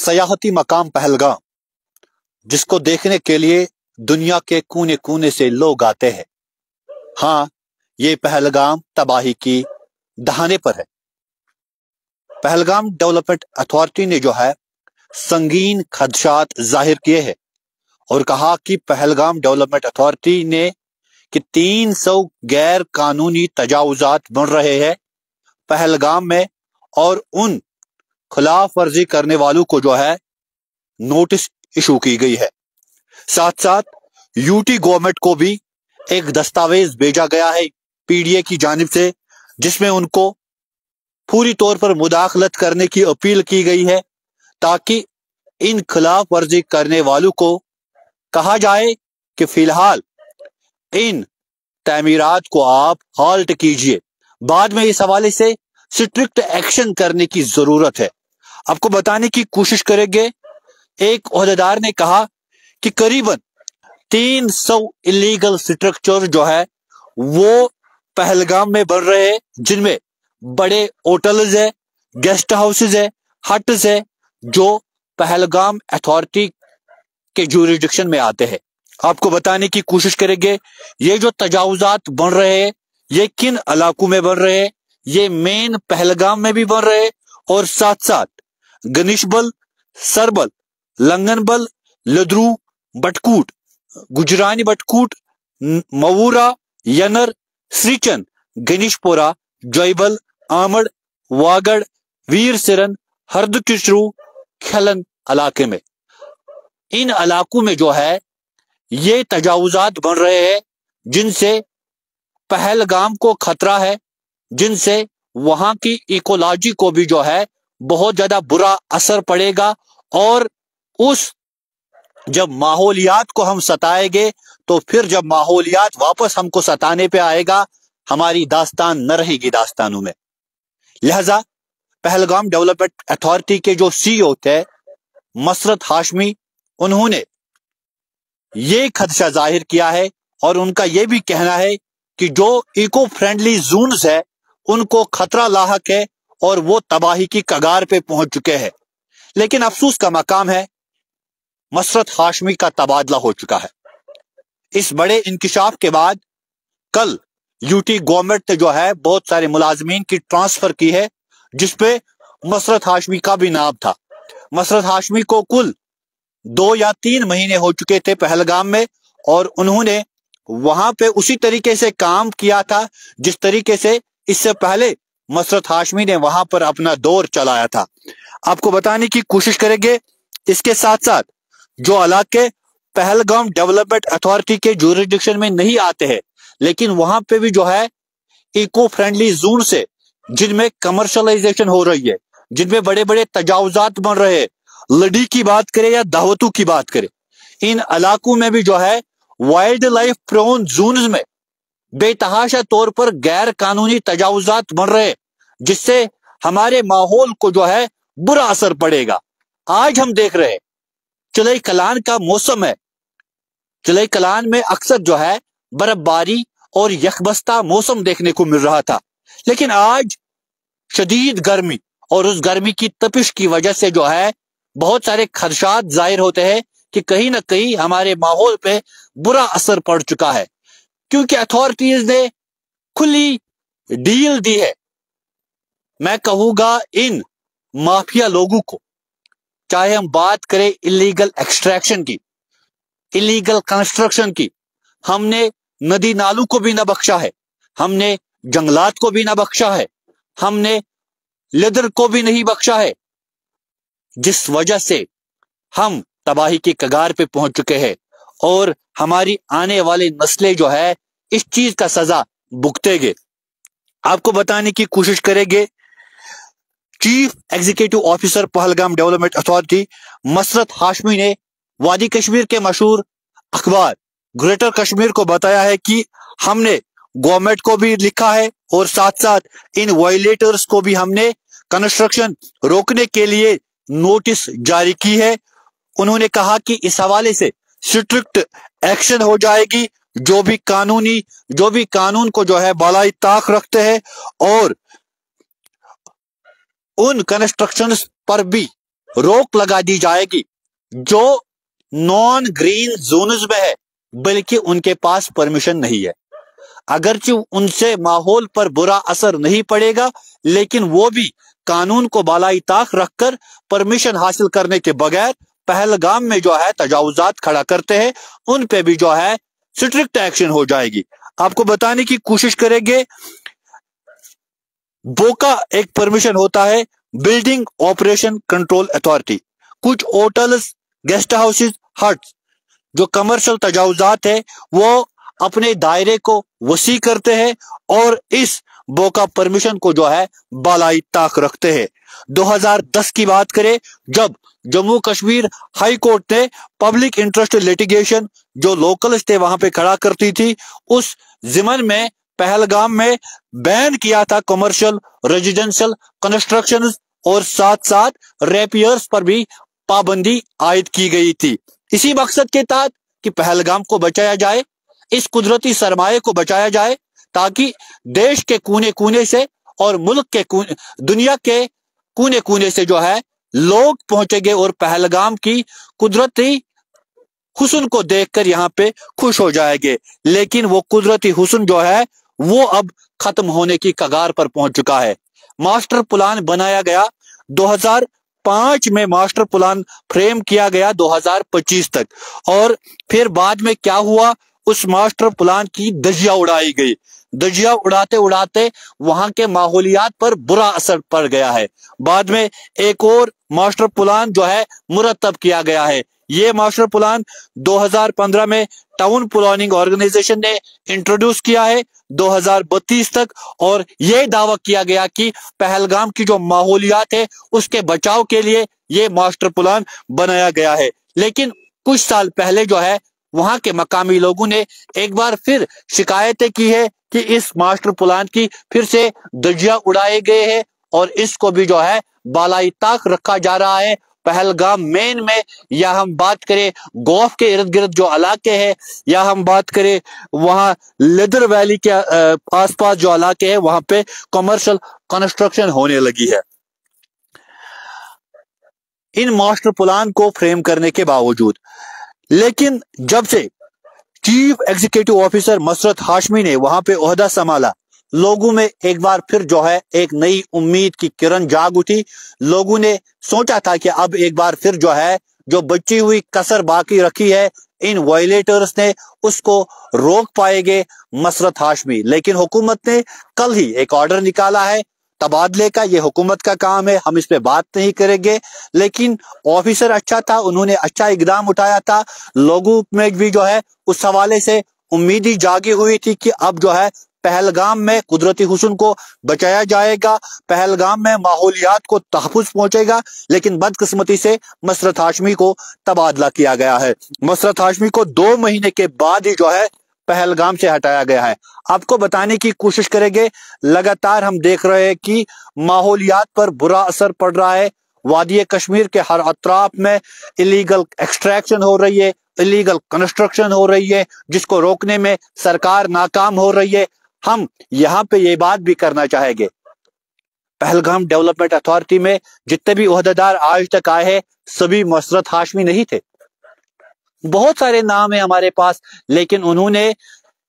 सयाहती मकाम पहलगाम, जिसको देखने के लिए दुनिया के कोने कोने से लोग आते हैं। हाँ, ये पहलगाम तबाही की दहाने पर है। पहलगाम डेवलपमेंट अथॉरिटी ने जो है संगीन खदशात जाहिर किए हैं और कहा कि पहलगाम डेवलपमेंट अथॉरिटी ने कि 300 गैर कानूनी तजावुजात बन रहे हैं पहलगाम में, और उन खिलाफ वर्जी करने वालों को जो है नोटिस इशू की गई है। साथ साथ यूटी गवर्नमेंट को भी एक दस्तावेज भेजा गया है पीडीए की जानिब से, जिसमें उनको पूरी तौर पर मुदाखलत करने की अपील की गई है, ताकि इन खिलाफ वर्जी करने वालों को कहा जाए कि फिलहाल इन तामीरात को आप हाल्ट कीजिए, बाद में इस हवाले से स्ट्रिक्ट एक्शन करने की जरूरत है। आपको बताने की कोशिश करेंगे, एक ओहदेदार ने कहा कि करीबन 300 इलीगल स्ट्रक्चर जो है वो पहलगाम में बन रहे हैं, जिनमें बड़े होटल्स है, गेस्ट हाउसेज है, हट्स है, जो पहलगाम अथॉरिटी के जुरिडिक्शन में आते हैं। आपको बताने की कोशिश करेंगे ये जो तजावुजात बन रहे हैं ये किन इलाकों में बन रहे हैं। ये मेन पहलगाम में भी बन रहे हैं और साथ साथ गनिशबल, सरबल, लंगनबल, लद्रू, बटकूट, गुजरानी बटकूट, मवूरा, यनर, श्रीचन, गणेशपुरा, जयबल, आमड़, वागड़, वीर सिरन, हरदकिशरू, खलन इलाके में। इन इलाकों में जो है ये तजावुजात बन रहे हैं जिनसे पहलगाम को खतरा है, जिनसे वहां की इकोलॉजी को भी जो है बहुत ज्यादा बुरा असर पड़ेगा, और उस जब माहौलियात को हम सताएंगे तो फिर जब माहौलियात वापस हमको सताने पे आएगा, हमारी दास्तान न रहेगी दास्तानों में। लिहाजा पहलगाम डेवलपमेंट अथॉरिटी के जो सीईओ थे मसरत हाशमी, उन्होंने ये खदशा जाहिर किया है और उनका यह भी कहना है कि जो इको फ्रेंडली जोन्स है उनको खतरा लाहक है और वो तबाही की कगार पे पहुंच चुके हैं। लेकिन अफसोस का मकाम है मसरत हाशमी का तबादला हो चुका है। इस बड़े इंकिशाफ के बाद कल यूटी गवर्नमेंट ने जो है बहुत सारे मुलाजमीन की ट्रांसफर की है, जिसपे मसरत हाशमी का भी नाम था। मसरत हाशमी को कुल 2 या 3 महीने हो चुके थे पहलगाम में, और उन्होंने वहां पे उसी तरीके से काम किया था जिस तरीके से इससे पहले मसरत हाशमी ने वहां पर अपना दौर चलाया था। आपको बताने की कोशिश करेंगे, इसके साथ साथ जो इलाके पहलगाम डेवलपमेंट अथॉरिटी के जुरिडिक्शन में नहीं आते हैं, लेकिन वहां पे भी जो है इको फ्रेंडली जोन से जिनमें कमर्शलाइजेशन हो रही है, जिनमें बड़े बड़े तजावुजात बन रहे हैं, लड़ी की बात करें या दावतों की बात करें, इन इलाकों में भी जो है वाइल्ड लाइफ प्रोन जोन्स में बेतहाशा तौर पर गैर कानूनी तजावुजात बन रहे हैं, जिससे हमारे माहौल को जो है बुरा असर पड़ेगा। आज हम देख रहे हैं चिलई कलान का मौसम है, चिलई कलान में अक्सर जो है बर्फबारी और यकबस्ता मौसम देखने को मिल रहा था, लेकिन आज शदीद गर्मी और उस गर्मी की तपिश की वजह से जो है बहुत सारे खदशात जाहिर होते हैं कि कहीं ना कहीं हमारे माहौल पे बुरा असर पड़ चुका है, क्योंकि अथॉरिटीज ने खुली डील दी है। मैं कहूंगा इन माफिया लोगों को, चाहे हम बात करें इलीगल एक्सट्रैक्शन की, इलीगल कंस्ट्रक्शन की, हमने नदी नालों को भी न बख्शा है, हमने जंगलात को भी न बख्शा है, हमने लेदर को भी नहीं बख्शा है, जिस वजह से हम तबाही की कगार पे पहुंच चुके हैं और हमारी आने वाली नस्लें जो है इस चीज का सजा भुगतेंगे। आपको बताने की कोशिश करेंगे, chief executive officer Pahalgam development authority Masrat Hashmi ने वादी कश्मीर के मशहूर अखबार ग्रेटर कश्मीर को बताया है कि हमने गवर्नमेंट को भी लिखा है और साथ साथ इन वायलेटर्स को भी हमने कंस्ट्रक्शन रोकने के लिए नोटिस जारी की है। उन्होंने कहा कि इस हवाले से स्ट्रिक्ट एक्शन हो जाएगी, जो भी कानून को जो है बालाई ताक रखते हैं और उन कंस्ट्रक्शंस पर भी रोक लगा दी जाएगी जो नॉन ग्रीन जोन्स में है, बल्कि उनके पास परमिशन नहीं है। अगरचे उनसे माहौल पर बुरा असर नहीं पड़ेगा, लेकिन वो भी कानून को बालाई ताक रखकर परमिशन हासिल करने के बगैर पहलगाम में जो है तजावुजात खड़ा करते हैं, उन पे भी जो है स्ट्रिक्ट एक्शन हो जाएगी। आपको बताने की कोशिश करेंगे, बोका एक परमिशन होता है बिल्डिंग ऑपरेशन कंट्रोल अथॉरिटी। कुछ होटल्स, गेस्ट हाउसेस, हट्स जो कमर्शियल तजावुजात है वो अपने दायरे को वसी करते हैं और इस बोका परमिशन को जो है बालाई ताक रखते हैं। 2010 की बात करें, जब जम्मू कश्मीर हाई कोर्ट ने पब्लिक इंटरेस्ट लिटिगेशन जो लोकल्स थे वहां पे खड़ा करती थी, उस जिमन में पहलगाम में बैन किया था कमर्शियल रेजिडेंशियल कंस्ट्रक्शंस और साथ साथ रेपियर्स पर भी पाबंदी आयद की गई थी। इसी मकसद के तहत कि पहलगाम को बचाया जाए, इस कुदरती सरमाए को बचाया जाए, ताकि देश के कोने कोने से और मुल्क के दुनिया के कोने कोने से जो है लोग पहुंचेंगे और पहलगाम की कुदरती हुस्न को देखकर यहाँ पे खुश हो जाएंगे। लेकिन वो कुदरती हुस्न जो है वो अब खत्म होने की कगार पर पहुंच चुका है। मास्टर प्लान बनाया गया 2005 में, मास्टर प्लान फ्रेम किया गया 2025 तक, और फिर बाद में क्या हुआ, उस मास्टर प्लान की धज्जियां उड़ाई गई। धज्जियां उड़ाते उड़ाते वहां के माहौलियात पर बुरा असर पड़ गया है। बाद में एक और मास्टर प्लान जो है मुरतब किया गया है। ये मास्टर प्लान 2015 में टाउन प्लानिंग ऑर्गेनाइजेशन ने इंट्रोड्यूस किया है 2032 तक, और यह दावा किया गया कि पहलगाम की जो माहौलियात है उसके बचाव के लिए ये मास्टर प्लान बनाया गया है। लेकिन कुछ साल पहले जो है वहां के मकामी लोगों ने एक बार फिर शिकायतें की है कि इस मास्टर प्लान की फिर से धज्जियां उड़ाए गए हैं और इसको भी जो है बालाई ताक रखा जा रहा है। पहलगाम मेन में, या हम बात करें गोफ के इर्द गिर्द जो इलाके हैं, या हम बात करें वहां लेदर वैली के आसपास जो इलाके हैं, वहां पे कमर्शियल कंस्ट्रक्शन होने लगी है। इन मास्टर प्लान को फ्रेम करने के बावजूद, लेकिन जब से चीफ एग्जीक्यूटिव ऑफिसर मसरत हाशमी ने वहां पे ओहदा संभाला, लोगों में एक बार फिर जो है एक नई उम्मीद की किरण जाग उठी। लोगों ने सोचा था कि अब एक बार फिर जो है जो बची हुई कसर बाकी रखी है इन वायलेटर्स ने उसको रोक पाएंगे मसरत हाशमी। लेकिन हुकूमत ने कल ही एक ऑर्डर निकाला है तबादले का, ये हुकूमत का काम है, हम इस पे बात नहीं करेंगे। लेकिन ऑफिसर अच्छा था, उन्होंने अच्छा इकदाम उठाया था। लोगों में भी जो है उस हवाले से उम्मीद जागी हुई थी कि अब जो है पहलगाम में कुदरती हुस्न को बचाया जाएगा, पहलगाम में माहौलियात को तहफ़्फ़ुज़ पहुंचेगा। लेकिन बदकिस्मती से मसरत हाशमी को तबादला किया गया है। मसरत हाशमी को 2 महीने के बाद ही जो है पहलगाम से हटाया गया है। आपको बताने की कोशिश करेंगे, लगातार हम देख रहे हैं कि माहौलियात पर बुरा असर पड़ रहा है। वादी कश्मीर के हर अतराफ में इलीगल एक्सट्रैक्शन हो रही है, इलीगल कंस्ट्रक्शन हो रही है, जिसको रोकने में सरकार नाकाम हो रही है। हम यहाँ पे ये बात भी करना चाहेंगे, पहलगाम डेवलपमेंट अथॉरिटी में जितने भी ओहदेदार आज तक आए हैं सभी मसरत हाशमी नहीं थे। बहुत सारे नाम है हमारे पास, लेकिन उन्होंने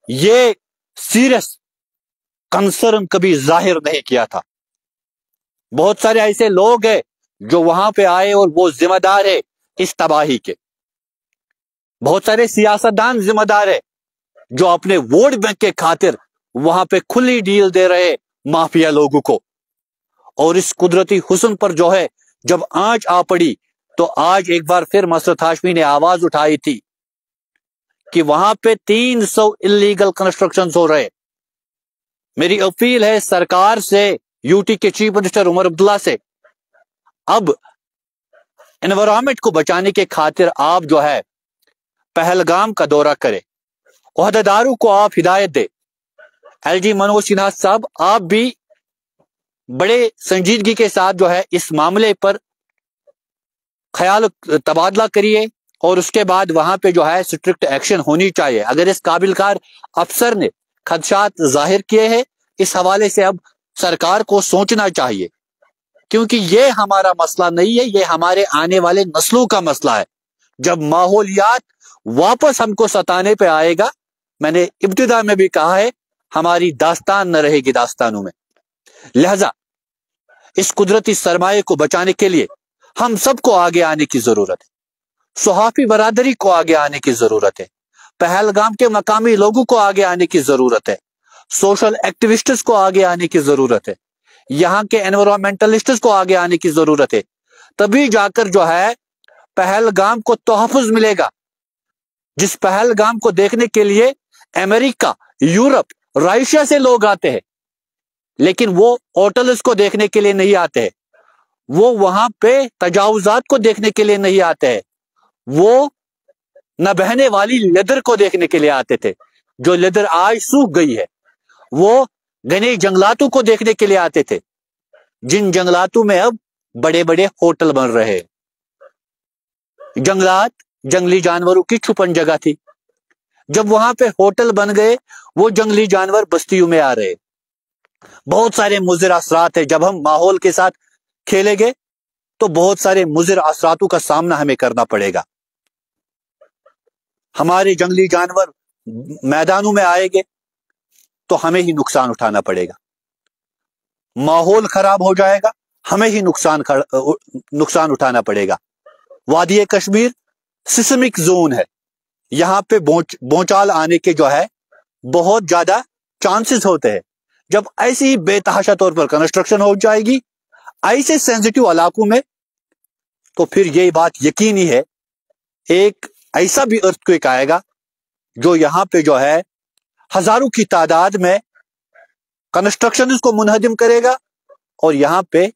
ये सीरियस कंसर्न कभी जाहिर नहीं किया था। बहुत सारे ऐसे लोग हैं जो वहां पे आए और वो जिम्मेदार है इस तबाही के। बहुत सारे सियासतदान जिम्मेदार है जो अपने वोट बैंक के खातिर वहां पे खुली डील दे रहे माफिया लोगों को। और इस कुदरती हुस्न पर जो है जब आंच आ पड़ी तो आज एक बार फिर मसरत हाशमी ने आवाज उठाई थी कि वहां पे 300 इलीगल कंस्ट्रक्शंस हो रहे। मेरी अपील है सरकार से, यूटी के चीफ मिनिस्टर उमर अब्दुल्ला से, अब एनवायरमेंट को बचाने के खातिर आप जो है पहलगाम का दौरा करें, ओहदेदारों को आप हिदायत दे। एलजी मनोज सिन्हा साहब, आप भी बड़े संजीदगी के साथ जो है इस मामले पर ख्याल तबादला करिए और उसके बाद वहां पे जो है स्ट्रिक्ट एक्शन होनी चाहिए। अगर इस काबिलकार अफसर ने खदशात जाहिर किए हैं, इस हवाले से अब सरकार को सोचना चाहिए کیونکہ یہ ہمارا مسئلہ نہیں ہے، یہ ہمارے آنے والے نسلوں کا مسئلہ ہے۔ جب ماحولیات واپس ہم کو ستانے پہ آئے گا، میں نے ابتدا میں بھی کہا ہے، ہماری داستان نہ رہے گی داستانوں میں۔ لہذا اس قدرتی سرمایہ کو بچانے کے لیے ہم سب کو آگے آنے کی ضرورت ہے، صحافی برادری کو آگے آنے کی ضرورت ہے، پہلگام کے مقامی لوگوں کو آگے آنے کی ضرورت ہے، سوشل ایکٹیوسٹس کو آگے آنے کی ضرورت ہے، یہاں کے انوائرمنٹلسٹس کو آگے آنے کی ضرورت ہے۔ تبھی جا کر جو ہے پہلگام کو تحفظ ملے گا۔ جس پہلگام کو دیکھنے کے لیے امریکہ، یورپ، رشیا سے لوگ آتے ہیں، لیکن وہ ہوٹلز کو دیکھنے کے لیے نہیں آتے ہیں، وہ وہاں پہ تجاوزات کو دیکھنے کے لیے نہیں آتے ہیں، وہ نہ بہنے والی لیدر کو دیکھنے کے لیے آتے تھے، جو لیدر آج سوکھ گئی ہے، وہ گھنے جنگلاتوں کو دیکھنے کے لیے آتے تھے، جن جنگلاتوں میں اب بڑے بڑے ہوٹل بن رہے ہیں۔ جنگلات جنگلی جانوروں کی چھپن جگہ تھی، جب وہاں پہ ہوٹل بن گئے، وہ جنگلی جانور بستیوں میں آ رہے۔ بہت سارے مضر اثرات ہیں۔ جب ہم ماحول کے ساتھ کھیلیں گے تو بہت سارے مضر اثراتوں کا سامنا ہمیں کرنا پڑے گا۔ ہمارے جنگلی جانور میدانوں میں آئیں گے تو ہمیں ہی نقصان اٹھانا پڑے گا، ماحول خراب ہو جائے گا، ہمیں ہی نقصان اٹھانا پڑے گا۔ وادی کشمیر سسمک زون ہے، یہاں پہ بونچال آنے کے جو ہے بہت زیادہ چانسز ہوتے ہیں۔ جب ایسی بے تحاشا طور پر کنسٹرکشن ہو جائے گی ایسے سینسٹیو علاقوں میں، تو پھر یہ بات یقینی ہے ایک ایسا بھی ارتھ آئے گا جو یہاں پہ جو ہے ہزاروں کی تعداد میں کنسٹرکشن کو منہدم کرے گا، اور یہاں پہ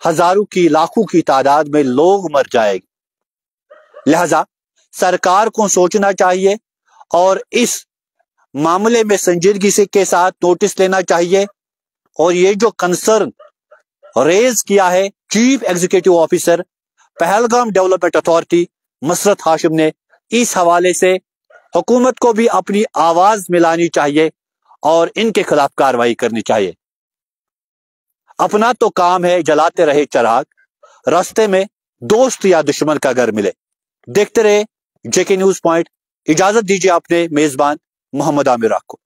ہزاروں کی لاکھوں کی تعداد میں لوگ مر جائے گے۔ لہذا سرکار کو سوچنا چاہیے اور اس معاملے میں سنجیدگی سے کے ساتھ نوٹس لینا چاہیے، اور یہ جو کنسرن ریز کیا ہے chief executive officer Pahalgam development authority Masrat Hashim نے، اس حوالے سے حکومت کو بھی اپنی آواز ملانی چاہیے اور ان کے خلاف کارروائی کرنی چاہیے۔ اپنا تو کام ہے جلاتے رہے چراغ، راستے میں دوست یا دشمن کا گھر ملے۔ دیکھتے رہے JK نیوز پوائنٹ۔ اجازت دیجیے اپنے میزبان محمد عامر کو۔